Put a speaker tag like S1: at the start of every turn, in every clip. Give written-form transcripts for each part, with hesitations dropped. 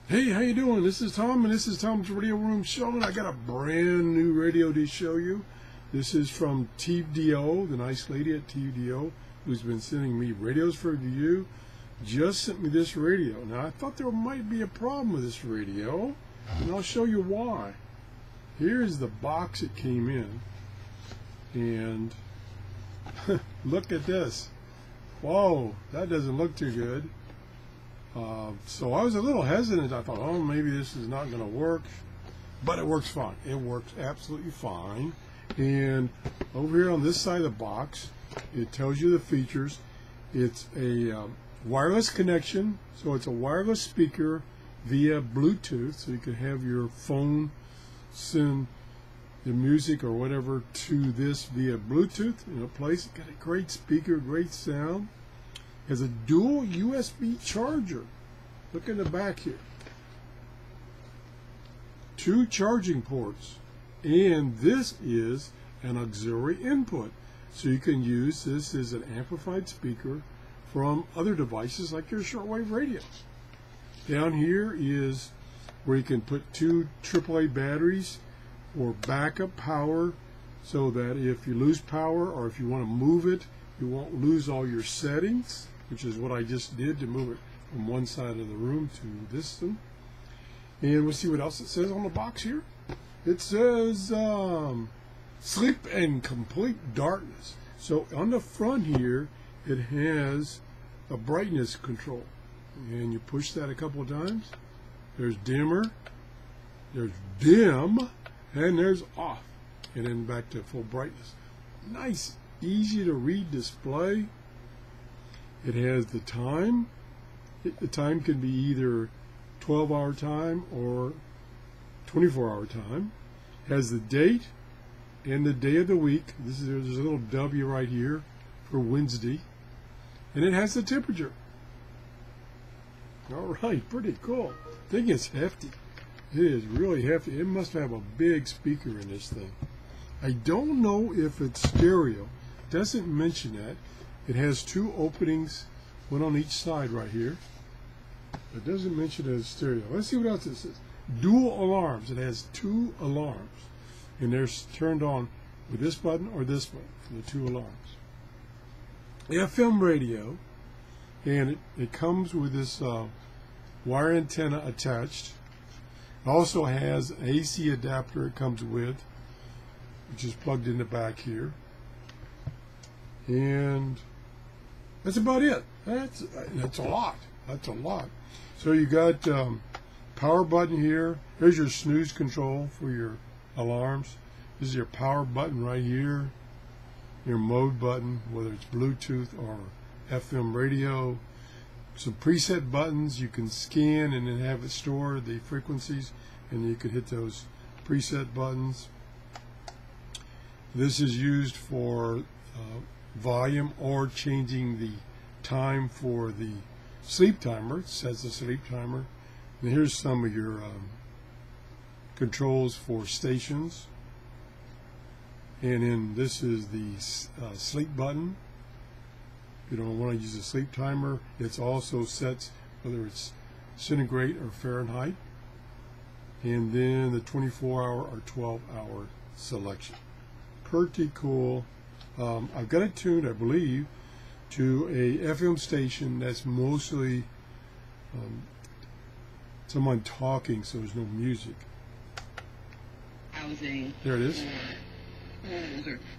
S1: Hey, how you doing? This is Tom, and this is Tom's Radio Room Show, and I got a brand new radio to show you. This is from TIVDIO, the nice lady at TIVDIO, who's been sending me radios for review. Just sent me this radio. Now, I thought there might be a problem with this radio, and I'll show you why. Here's the box it came in, and look at this. Whoa, that doesn't look too good. So I was a little hesitant. I thought, oh, maybe this is not going to work, but it works fine. It works absolutely fine. And over here on this side of the box, it tells you the features. It's a wireless connection, so it's a wireless speaker via Bluetooth, so you can have your phone send the music or whatever to this via Bluetooth in a place. It's got a great speaker, great sound. Has a dual USB charger. Look in the back here. 2 charging ports. And this is an auxiliary input. So you can use this as an amplified speaker from other devices like your shortwave radio. Down here is where you can put 2 AAA batteries for backup power, so that if you lose power or if you want to move it, you won't lose all your settings, which is what I just did to move it from one side of the room to this one. And we'll see what else it says on the box here. It says sleep in complete darkness. So on the front here, it has a brightness control. And you push that a couple of times. There's dimmer, there's dim, and there's off. And then back to full brightness. Nice, easy to read display. It has the time. The time can be either 12-hour time or 24-hour time. It has the date and the day of the week. There's a little W right here for Wednesday. And it has the temperature. All right, pretty cool. I think it's hefty. It is really hefty. It must have a big speaker in this thing. I don't know if it's stereo. It doesn't mention that. It has 2 openings, one on each side right here. It doesn't mention it as stereo. Let's see what else it says. Dual alarms. It has 2 alarms. And they're turned on with this button or this button for the 2 alarms. FM radio. And it comes with this wire antenna attached. It also has an AC adapter it comes with, which is plugged in the back here. And that's about it. That's a lot. That's a lot. So you got power button here. There's your snooze control for your alarms. This is your power button right here. Your mode button, whether it's Bluetooth or FM radio. Some preset buttons you can scan and then have it store the frequencies, and you can hit those preset buttons. This is used for volume or changing the time for the sleep timer. It says the sleep timer. And here's some of your controls for stations. And then this is the sleep button. You don't want to use a sleep timer. It's also sets whether it's centigrade or Fahrenheit. And then the 24-hour or 12-hour selection. Pretty cool. I've got it tuned, I believe, to a FM station that's mostly someone talking, so there's no music.
S2: Housing.
S1: There it is.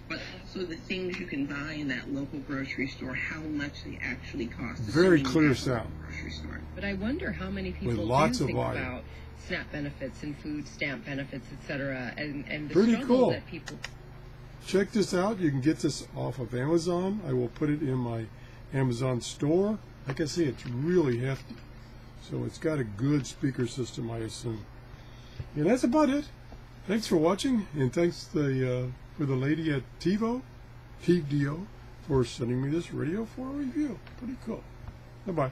S2: But also the things you can buy in that local grocery store, how much they actually cost.
S1: Very clear sound.
S2: Grocery store.
S3: But I wonder how many people
S1: With lots
S3: do
S1: of
S3: think
S1: volume.
S3: about SNAP benefits and food stamp benefits, etc., and the
S1: Pretty
S3: struggle
S1: cool.
S3: that people.
S1: Check this out. You can get this off of Amazon. I will put it in my Amazon store. Like I say, it's really hefty. So it's got a good speaker system, I assume. And that's about it. Thanks for watching, and thanks for the lady at TIVDIO for sending me this radio for a review. Pretty cool. Bye-bye.